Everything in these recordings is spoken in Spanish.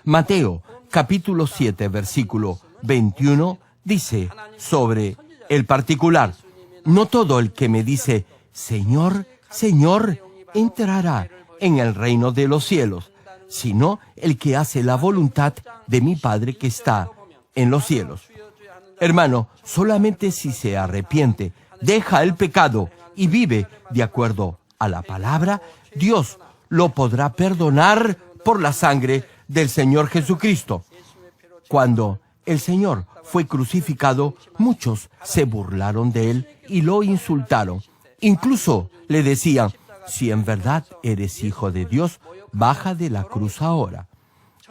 Mateo, capítulo 7, versículo 21, dice sobre el particular: no todo el que me dice, Señor, Señor, entrará en el reino de los cielos, sino el que hace la voluntad de mi Padre que está en los cielos. Hermano, solamente si se arrepiente, deja el pecado y vive de acuerdo a la palabra, Dios lo podrá perdonar por la sangre del Señor Jesucristo. Cuando el Señor fue crucificado, muchos se burlaron de él y lo insultaron. Incluso le decían, si en verdad eres hijo de Dios, baja de la cruz ahora.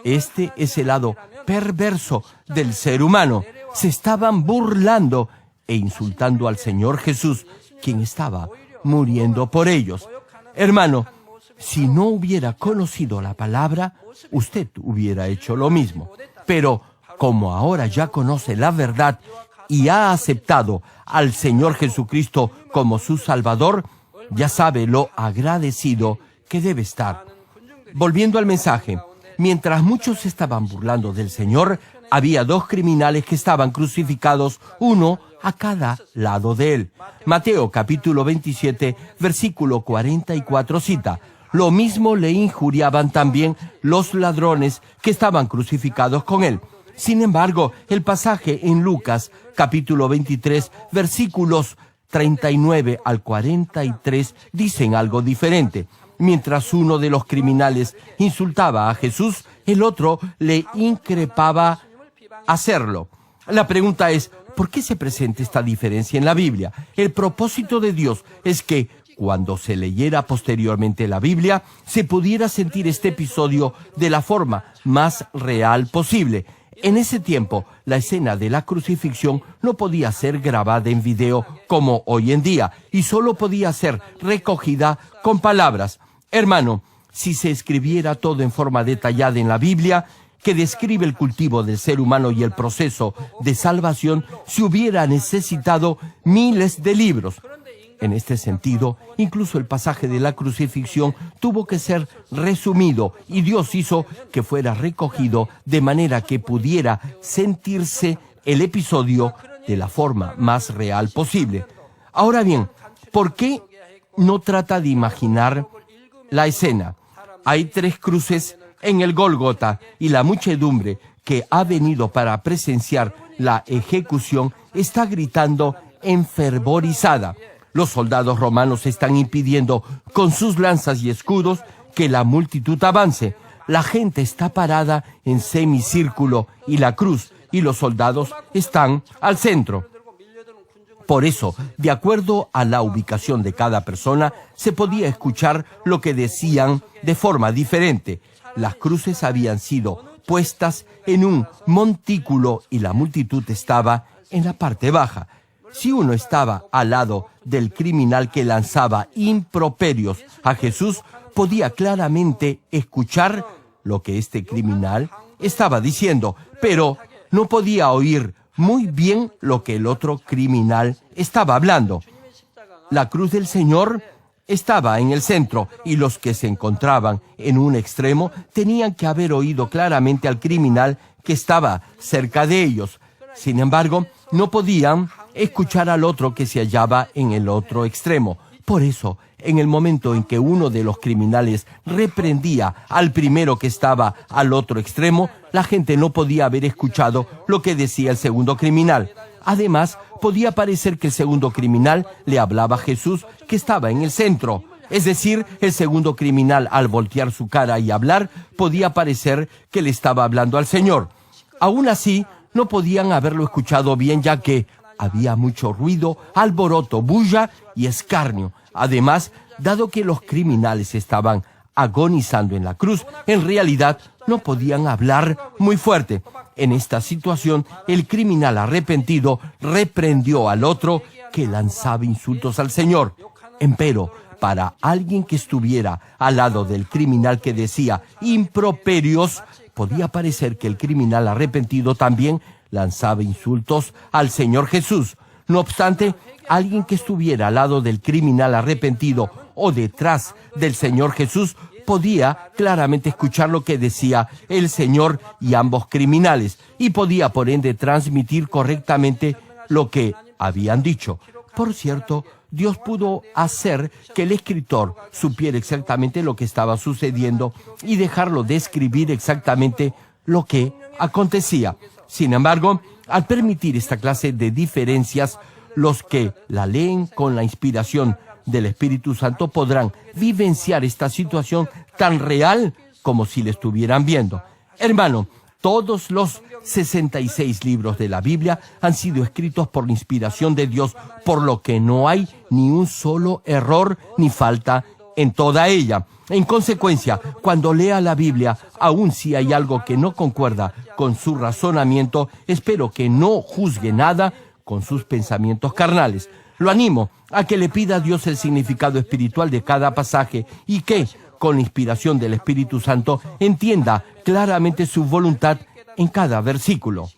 Este es el lado perverso del ser humano. Se estaban burlando e insultando al Señor Jesús, quien estaba muriendo por ellos. Hermano, si no hubiera conocido la palabra, usted hubiera hecho lo mismo. Pero como ahora ya conoce la verdad y ha aceptado al Señor Jesucristo como su Salvador, ya sabe lo agradecido que debe estar. Volviendo al mensaje, mientras muchos estaban burlando del Señor, había dos criminales que estaban crucificados, uno a cada lado de él. Mateo capítulo 27, versículo 44 cita: lo mismo le injuriaban también los ladrones que estaban crucificados con él. Sin embargo, el pasaje en Lucas capítulo 23, versículos 39 al 43 dicen algo diferente. Mientras uno de los criminales insultaba a Jesús, el otro le increpaba hacerlo. La pregunta es, ¿por qué se presenta esta diferencia en la Biblia? El propósito de Dios es que, cuando se leyera posteriormente la Biblia, se pudiera sentir este episodio de la forma más real posible. En ese tiempo, la escena de la crucifixión no podía ser grabada en video como hoy en día, y solo podía ser recogida con palabras. Hermano, si se escribiera todo en forma detallada en la Biblia, que describe el cultivo del ser humano y el proceso de salvación, se hubiera necesitado miles de libros. En este sentido, incluso el pasaje de la crucifixión tuvo que ser resumido y Dios hizo que fuera recogido de manera que pudiera sentirse el episodio de la forma más real posible. Ahora bien, ¿por qué no trata de imaginar la escena? Hay 3 cruces en el Gólgota y la muchedumbre que ha venido para presenciar la ejecución está gritando enfervorizada. Los soldados romanos están impidiendo con sus lanzas y escudos que la multitud avance. La gente está parada en semicírculo y la cruz y los soldados están al centro. Por eso, de acuerdo a la ubicación de cada persona, se podía escuchar lo que decían de forma diferente. Las cruces habían sido puestas en un montículo y la multitud estaba en la parte baja. Si uno estaba al lado del criminal que lanzaba improperios a Jesús, podía claramente escuchar lo que este criminal estaba diciendo, pero no podía oír muy bien lo que el otro criminal estaba hablando. La cruz del Señor estaba en el centro y los que se encontraban en un extremo tenían que haber oído claramente al criminal que estaba cerca de ellos. Sin embargo, no podían escuchar al otro que se hallaba en el otro extremo. Por eso, en el momento en que uno de los criminales reprendía al primero que estaba al otro extremo, la gente no podía haber escuchado lo que decía el segundo criminal. Además, podía parecer que el segundo criminal le hablaba a Jesús, que estaba en el centro. Es decir, el segundo criminal, al voltear su cara y hablar, podía parecer que le estaba hablando al Señor. Aún así, no podían haberlo escuchado bien, ya que había mucho ruido, alboroto, bulla y escarnio. Además, dado que los criminales estaban agonizando en la cruz, en realidad no podían hablar muy fuerte. En esta situación, el criminal arrepentido reprendió al otro que lanzaba insultos al Señor. Empero, para alguien que estuviera al lado del criminal que decía improperios, podía parecer que el criminal arrepentido también lanzaba insultos al Señor Jesús. No obstante, alguien que estuviera al lado del criminal arrepentido o detrás del Señor Jesús podía claramente escuchar lo que decía el Señor y ambos criminales, y podía por ende transmitir correctamente lo que habían dicho. Por cierto, Dios pudo hacer que el escritor supiera exactamente lo que estaba sucediendo y dejarlo describir exactamente lo que acontecía. Sin embargo, al permitir esta clase de diferencias, los que la leen con la inspiración del Espíritu Santo podrán vivenciar esta situación tan real como si la estuvieran viendo. Hermano, todos los 66 libros de la Biblia han sido escritos por la inspiración de Dios, por lo que no hay ni un solo error ni falta en toda ella. En consecuencia, cuando lea la Biblia, aun si hay algo que no concuerda con su razonamiento, espero que no juzgue nada con sus pensamientos carnales. Lo animo a que le pida a Dios el significado espiritual de cada pasaje y que, con la inspiración del Espíritu Santo, entienda claramente su voluntad en cada versículo.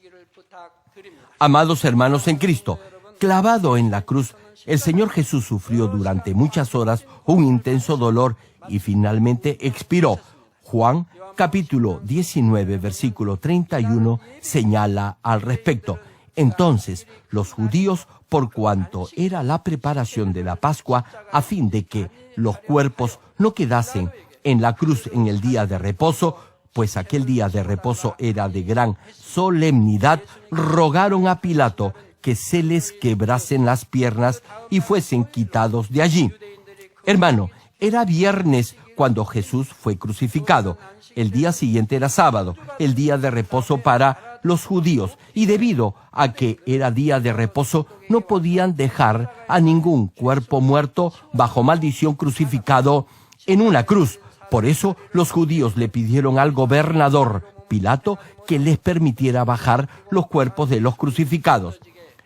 Amados hermanos en Cristo, clavado en la cruz, el Señor Jesús sufrió durante muchas horas un intenso dolor y finalmente expiró. Juan, capítulo 19, versículo 31, señala al respecto. Entonces, los judíos, por cuanto era la preparación de la Pascua, a fin de que los cuerpos no quedasen en la cruz en el día de reposo, pues aquel día de reposo era de gran solemnidad, rogaron a Pilato que se les quebrasen las piernas y fuesen quitados de allí. Hermano, era viernes cuando Jesús fue crucificado. El día siguiente era sábado, el día de reposo para los judíos, y debido a que era día de reposo, no podían dejar a ningún cuerpo muerto bajo maldición crucificado en una cruz. Por eso los judíos le pidieron al gobernador Pilato que les permitiera bajar los cuerpos de los crucificados.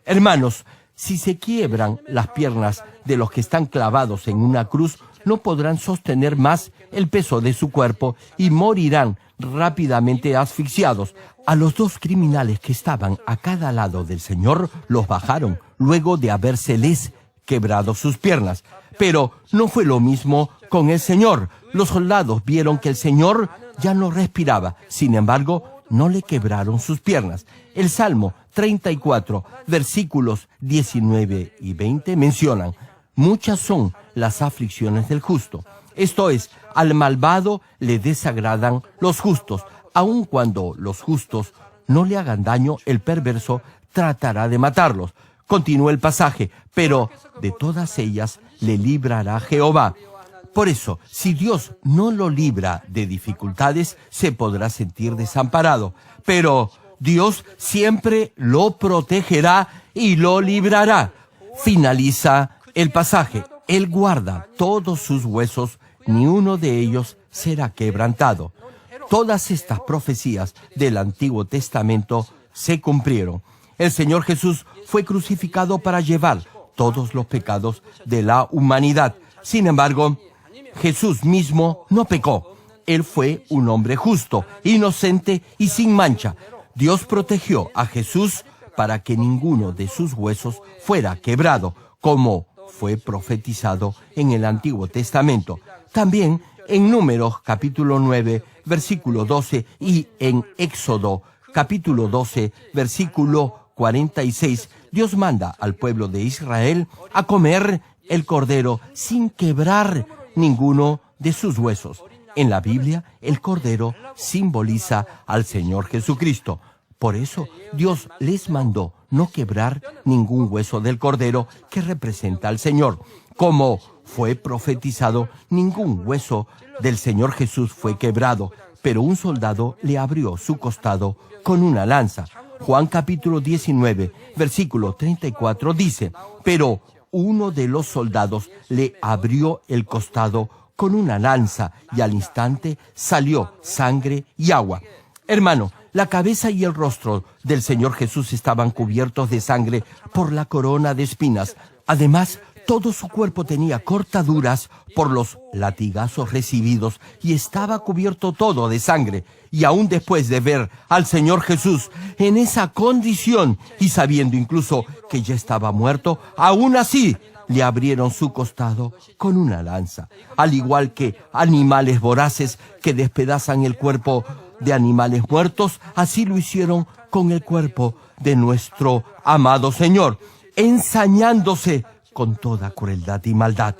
Hermanos, si se quiebran las piernas de los que están clavados en una cruz, no podrán sostener más el peso de su cuerpo y morirán rápidamente asfixiados. A los dos criminales que estaban a cada lado del Señor los bajaron luego de habérseles quebrado sus piernas. Pero no fue lo mismo con el Señor. Los soldados vieron que el Señor ya no respiraba. Sin embargo, no le quebraron sus piernas. El Salmo 34, versículos 19 y 20 mencionan: muchas son las aflicciones del justo. Esto es, al malvado le desagradan los justos. Aun cuando los justos no le hagan daño, el perverso tratará de matarlos. Continúa el pasaje: pero de todas ellas le librará Jehová. Por eso, si Dios no lo libra de dificultades, se podrá sentir desamparado. Pero Dios siempre lo protegerá y lo librará. Finaliza el pasaje: Él guarda todos sus huesos, ni uno de ellos será quebrantado. Todas estas profecías del Antiguo Testamento se cumplieron. El Señor Jesús fue crucificado para llevar todos los pecados de la humanidad. Sin embargo, Jesús mismo no pecó. Él fue un hombre justo, inocente y sin mancha. Dios protegió a Jesús para que ninguno de sus huesos fuera quebrado, como fue profetizado en el Antiguo Testamento. También en Números capítulo 9, versículo 12 y en Éxodo capítulo 12, versículo 46, Dios manda al pueblo de Israel a comer el cordero sin quebrar ninguno de sus huesos. En la Biblia, el cordero simboliza al Señor Jesucristo. Por eso, Dios les mandó no quebrar ningún hueso del cordero que representa al Señor. Como fue profetizado, ningún hueso del Señor Jesús fue quebrado, pero un soldado le abrió su costado con una lanza. Juan capítulo 19, versículo 34 dice: pero uno de los soldados le abrió el costado con una lanza y al instante salió sangre y agua. Hermano, la cabeza y el rostro del Señor Jesús estaban cubiertos de sangre por la corona de espinas. Además, todo su cuerpo tenía cortaduras por los latigazos recibidos y estaba cubierto todo de sangre. Y aún después de ver al Señor Jesús en esa condición y sabiendo incluso que ya estaba muerto, aún así le abrieron su costado con una lanza. Al igual que animales voraces que despedazan el cuerpo de animales muertos, así lo hicieron con el cuerpo de nuestro amado Señor, ensañándose con toda crueldad y maldad.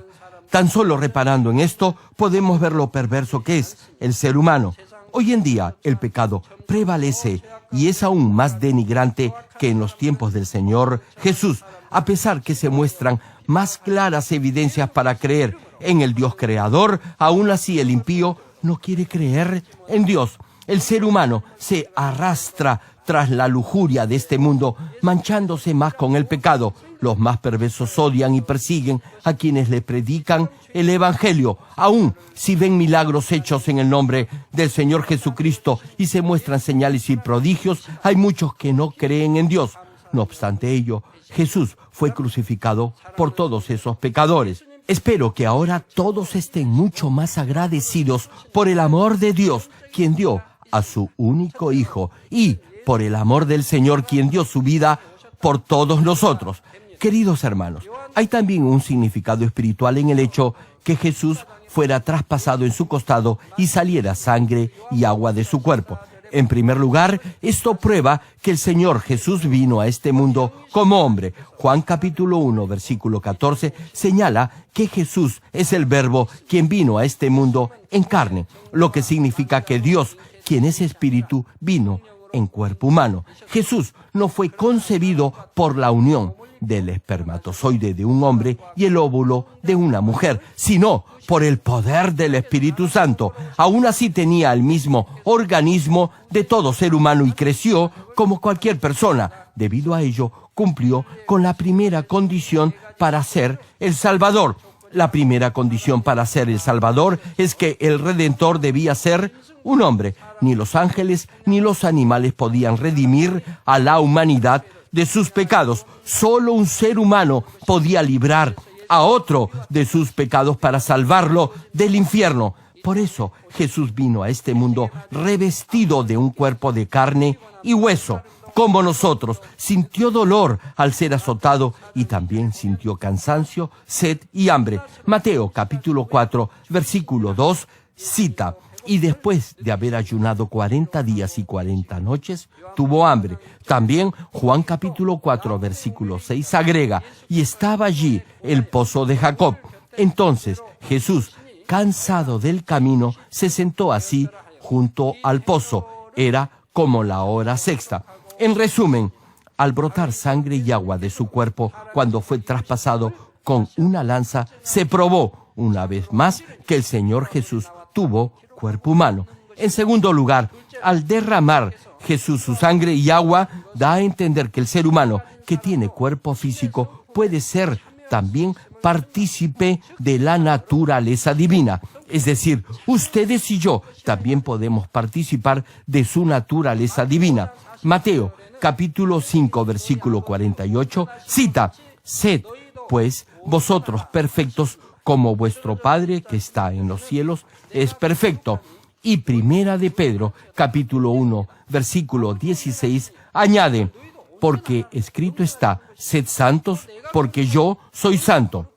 Tan solo reparando en esto, podemos ver lo perverso que es el ser humano. Hoy en día, el pecado prevalece y es aún más denigrante que en los tiempos del Señor Jesús, a pesar que se muestran más claras evidencias para creer en el Dios creador. Aún así el impío no quiere creer en Dios. El ser humano se arrastra tras la lujuria de este mundo, manchándose más con el pecado. Los más perversos odian y persiguen a quienes le predican el Evangelio. Aún si ven milagros hechos en el nombre del Señor Jesucristo y se muestran señales y prodigios, hay muchos que no creen en Dios. No obstante ello, Jesús fue crucificado por todos esos pecadores. Espero que ahora todos estén mucho más agradecidos por el amor de Dios, quien dio a su único Hijo, y por el amor del Señor, quien dio su vida por todos nosotros. Queridos hermanos, hay también un significado espiritual en el hecho que Jesús fuera traspasado en su costado y saliera sangre y agua de su cuerpo. En primer lugar, esto prueba que el Señor Jesús vino a este mundo como hombre. Juan capítulo 1, versículo 14, señala que Jesús es el Verbo quien vino a este mundo en carne, lo que significa que Dios, quien es espíritu, vino en cuerpo humano. Jesús no fue concebido por la unión del espermatozoide de un hombre y el óvulo de una mujer, sino por el poder del Espíritu Santo. Aún así tenía el mismo organismo de todo ser humano y creció como cualquier persona. Debido a ello, cumplió con la primera condición para ser el Salvador. La primera condición para ser el Salvador es que el Redentor debía ser un hombre. Ni los ángeles ni los animales podían redimir a la humanidad de sus pecados. Solo un ser humano podía librar a otro de sus pecados para salvarlo del infierno. Por eso Jesús vino a este mundo revestido de un cuerpo de carne y hueso. Como nosotros, sintió dolor al ser azotado y también sintió cansancio, sed y hambre. Mateo capítulo 4, versículo 2, cita: y después de haber ayunado 40 días y 40 noches, tuvo hambre. También Juan capítulo 4, versículo 6 agrega: y estaba allí el pozo de Jacob. Entonces Jesús, cansado del camino, se sentó así junto al pozo. Era como la hora sexta. En resumen, al brotar sangre y agua de su cuerpo cuando fue traspasado con una lanza, se probó una vez más que el Señor Jesús tuvo cuerpo humano. En segundo lugar, al derramar Jesús su sangre y agua, da a entender que el ser humano que tiene cuerpo físico puede ser también partícipe de la naturaleza divina. Es decir, ustedes y yo también podemos participar de su naturaleza divina. Mateo, capítulo 5, versículo 48, cita: sed, pues, vosotros perfectos, como vuestro Padre que está en los cielos es perfecto. Y primera de Pedro, capítulo 1, versículo 16, añade: porque escrito está, sed santos, porque yo soy santo.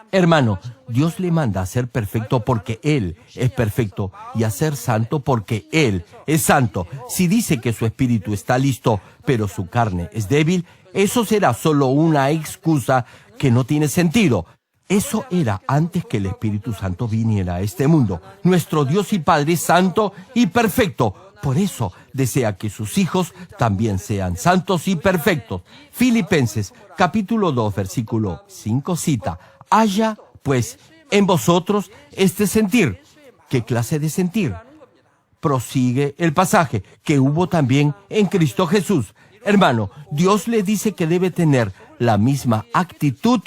Hermano, Dios le manda a ser perfecto porque Él es perfecto y a ser santo porque Él es santo. Si dice que su espíritu está listo, pero su carne es débil, eso será solo una excusa que no tiene sentido. Eso era antes que el Espíritu Santo viniera a este mundo. Nuestro Dios y Padre es santo y perfecto. Por eso desea que sus hijos también sean santos y perfectos. Filipenses, capítulo 2, versículo 5 cita: haya, pues, en vosotros este sentir. ¿Qué clase de sentir? Prosigue el pasaje, que hubo también en Cristo Jesús. Hermano, Dios le dice que debe tener la misma actitud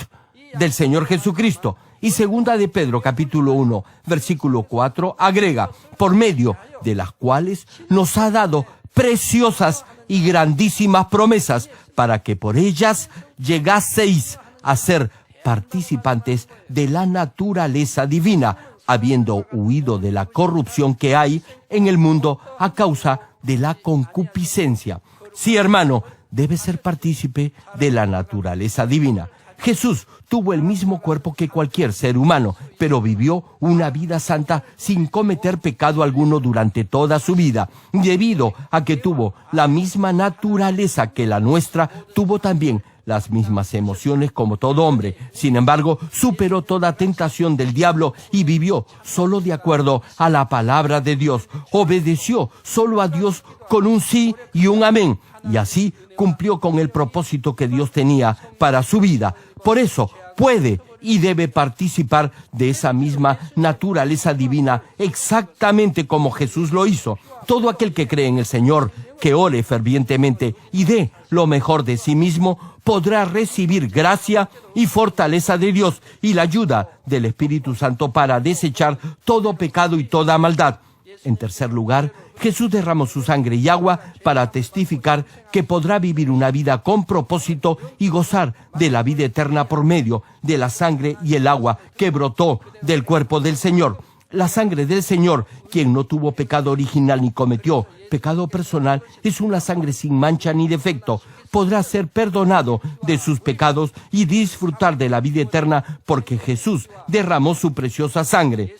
del Señor Jesucristo. Y segunda de Pedro, capítulo 1, versículo 4, agrega: por medio de las cuales nos ha dado preciosas y grandísimas promesas, para que por ellas llegaseis a ser participantes de la naturaleza divina, habiendo huido de la corrupción que hay en el mundo a causa de la concupiscencia. Sí, hermano, debe ser partícipe de la naturaleza divina. Jesús tuvo el mismo cuerpo que cualquier ser humano, pero vivió una vida santa sin cometer pecado alguno durante toda su vida. Debido a que tuvo la misma naturaleza que la nuestra, tuvo también las mismas emociones como todo hombre. Sin embargo, superó toda tentación del diablo y vivió solo de acuerdo a la palabra de Dios. Obedeció solo a Dios con un sí y un amén. Y así cumplió con el propósito que Dios tenía para su vida. Por eso puede y debe participar de esa misma naturaleza divina, exactamente como Jesús lo hizo. Todo aquel que cree en el Señor, que ore fervientemente y dé lo mejor de sí mismo, podrá recibir gracia y fortaleza de Dios y la ayuda del Espíritu Santo para desechar todo pecado y toda maldad. En tercer lugar, Jesús derramó su sangre y agua para testificar que podrá vivir una vida con propósito y gozar de la vida eterna por medio de la sangre y el agua que brotó del cuerpo del Señor. La sangre del Señor, quien no tuvo pecado original ni cometió pecado personal, es una sangre sin mancha ni defecto. Podrá ser perdonado de sus pecados y disfrutar de la vida eterna porque Jesús derramó su preciosa sangre.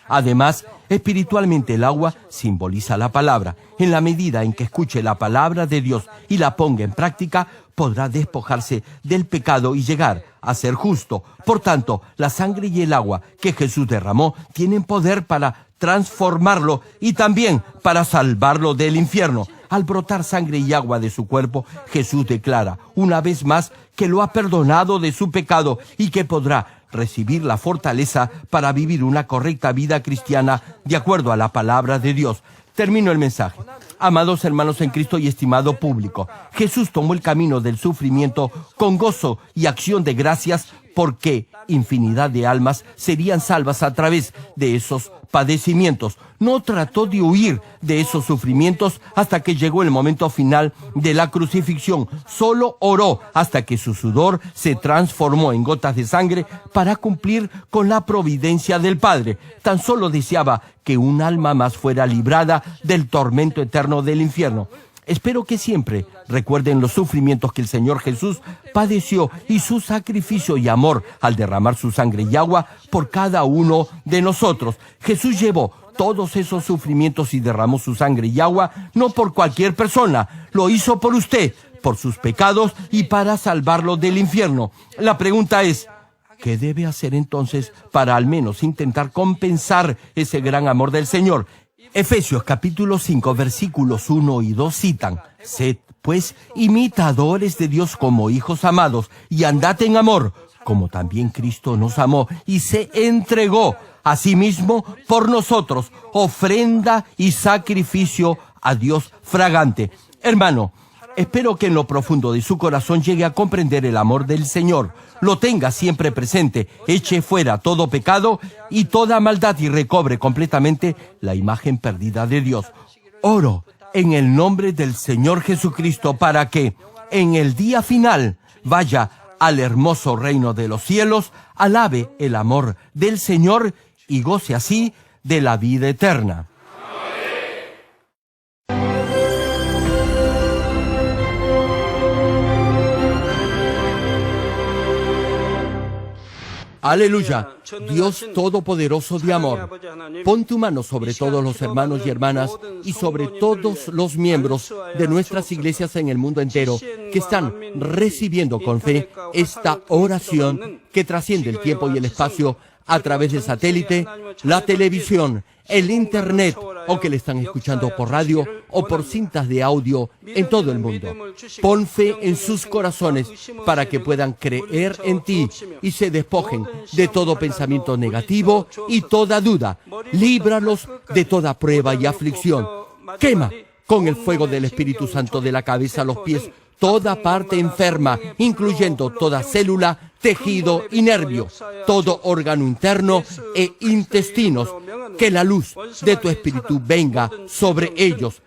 Además, espiritualmente el agua simboliza la palabra. En la medida en que escuche la palabra de Dios y la ponga en práctica, podrá despojarse del pecado y llegar a ser justo. Por tanto, la sangre y el agua que Jesús derramó tienen poder para transformarlo y también para salvarlo del infierno. Al brotar sangre y agua de su cuerpo, Jesús declara una vez más que lo ha perdonado de su pecado y que podrá recibir la fortaleza para vivir una correcta vida cristiana de acuerdo a la palabra de Dios. Termino el mensaje. Amados hermanos en Cristo y estimado público, Jesús tomó el camino del sufrimiento con gozo y acción de gracias porque infinidad de almas serían salvas a través de esos padecimientos. No trató de huir de esos sufrimientos hasta que llegó el momento final de la crucifixión. Solo oró hasta que su sudor se transformó en gotas de sangre para cumplir con la providencia del Padre. Tan solo deseaba que un alma más fuera librada del tormento eterno del infierno. Espero que siempre recuerden los sufrimientos que el Señor Jesús padeció y su sacrificio y amor al derramar su sangre y agua por cada uno de nosotros. Jesús llevó todos esos sufrimientos y derramó su sangre y agua no por cualquier persona, lo hizo por usted, por sus pecados y para salvarlo del infierno. La pregunta es, ¿qué debe hacer entonces para al menos intentar compensar ese gran amor del Señor? Efesios capítulo 5 versículos 1 y 2 citan: Sed, pues, imitadores de Dios como hijos amados, y andad en amor, como también Cristo nos amó y se entregó a sí mismo por nosotros, ofrenda y sacrificio a Dios fragante. Hermano, espero que en lo profundo de su corazón llegue a comprender el amor del Señor. Lo tenga siempre presente, eche fuera todo pecado y toda maldad y recobre completamente la imagen perdida de Dios. Oro en el nombre del Señor Jesucristo para que en el día final vaya al hermoso reino de los cielos, alabe el amor del Señor y goce así de la vida eterna. Aleluya, Dios Todopoderoso de amor, pon tu mano sobre todos los hermanos y hermanas y sobre todos los miembros de nuestras iglesias en el mundo entero que están recibiendo con fe esta oración que trasciende el tiempo y el espacio a través del satélite, la televisión, el internet o que le están escuchando por radio o por cintas de audio en todo el mundo. Pon fe en sus corazones para que puedan creer en ti y se despojen de todo pensamiento negativo y toda duda. Líbralos de toda prueba y aflicción. Quema con el fuego del Espíritu Santo de la cabeza a los pies toda parte enferma, incluyendo toda célula, tejido y nervio, todo órgano interno e intestinos. Que la luz de tu Espíritu venga sobre ellos.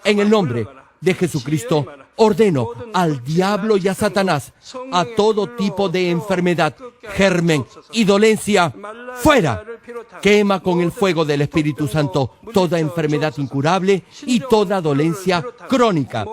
En el nombre de Jesucristo, ordeno al diablo y a Satanás, a todo tipo de enfermedad, germen y dolencia, fuera. Quema con el fuego del Espíritu Santo toda enfermedad incurable y toda dolencia crónica.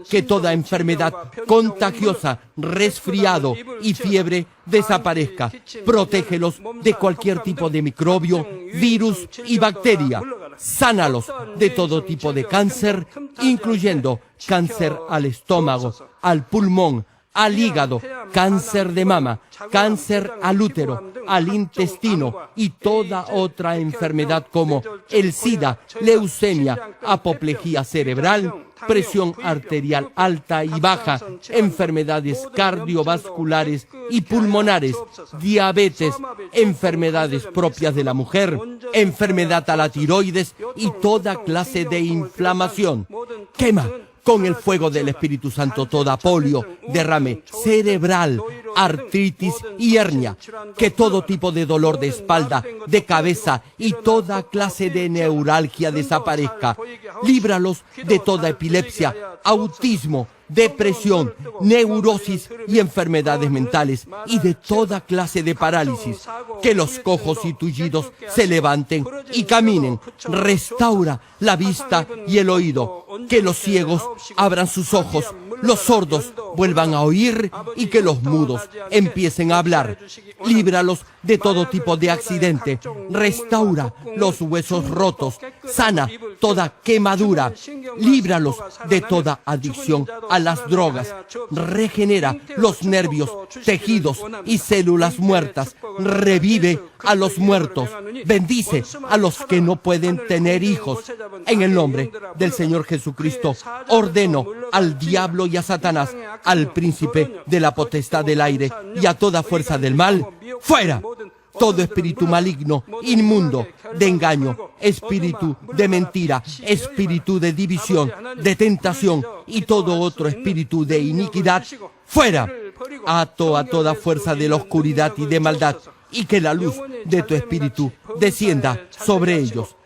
que toda enfermedad contagiosa, resfriado y fiebre desaparezca. Protégelos de cualquier tipo de microbio, virus y bacteria. Sánalos de todo tipo de cáncer, incluyendo cáncer al estómago, al pulmón, al hígado, cáncer de mama, cáncer al útero, al intestino y toda otra enfermedad como el SIDA, leucemia, apoplejía cerebral, presión arterial alta y baja, enfermedades cardiovasculares y pulmonares, diabetes, enfermedades propias de la mujer, enfermedad a la tiroides y toda clase de inflamación. Quema con el fuego del Espíritu Santo toda polio, derrame cerebral, artritis y hernia, que todo tipo de dolor de espalda, de cabeza y toda clase de neuralgia desaparezca. Líbralos de toda epilepsia, autismo, depresión, neurosis y enfermedades mentales y de toda clase de parálisis. Que los cojos y tullidos se levanten y caminen. Restaura la vista y el oído. Que los ciegos abran sus ojos, los sordos vuelvan a oír y que los mudos empiecen a hablar. Líbralos de todo tipo de accidente. Restaura los huesos rotos. Sana toda quemadura. Líbralos de toda adicción a las drogas. Regenera los nervios, tejidos y células muertas. Revive a los muertos. Bendice a los que no pueden tener hijos. En el nombre del Señor Jesucristo, ordeno al diablo y a Satanás, al príncipe de la potestad del aire y a toda fuerza del mal, ¡fuera! Todo espíritu maligno, inmundo, de engaño, espíritu de mentira, espíritu de división, de tentación y todo otro espíritu de iniquidad, ¡fuera! Ato a toda fuerza de la oscuridad y de maldad, y que la luz de tu espíritu descienda sobre ellos.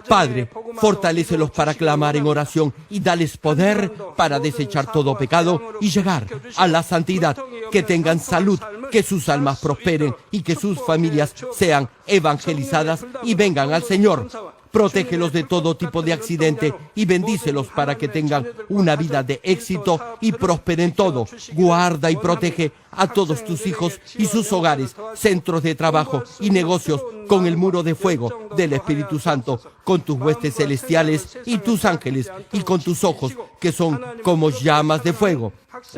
Padre, fortalécelos para clamar en oración y dales poder para desechar todo pecado y llegar a la santidad. Que tengan salud, que sus almas prosperen y que sus familias sean evangelizadas y vengan al Señor. Protégelos de todo tipo de accidente y bendícelos para que tengan una vida de éxito y prosperen todo. Guarda y protege a todos tus hijos y sus hogares, centros de trabajo y negocios con el muro de fuego del Espíritu Santo, con tus huestes celestiales y tus ángeles y con tus ojos que son como llamas de fuego.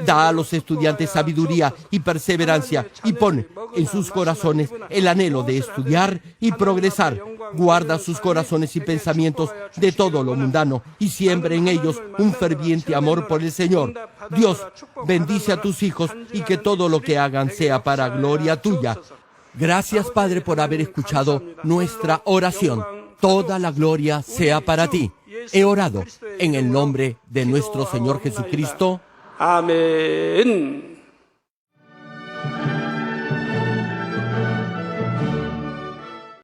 Da a los estudiantes sabiduría y perseverancia y pone en sus corazones el anhelo de estudiar y progresar. Guarda sus corazones y pensamientos de todo lo mundano y siembra en ellos un ferviente amor por el Señor. Dios, bendice a tus hijos y que todo lo que hagan sea para gloria tuya. Gracias, Padre, por haber escuchado nuestra oración. Toda la gloria sea para ti. He orado en el nombre de nuestro Señor Jesucristo. 아멘.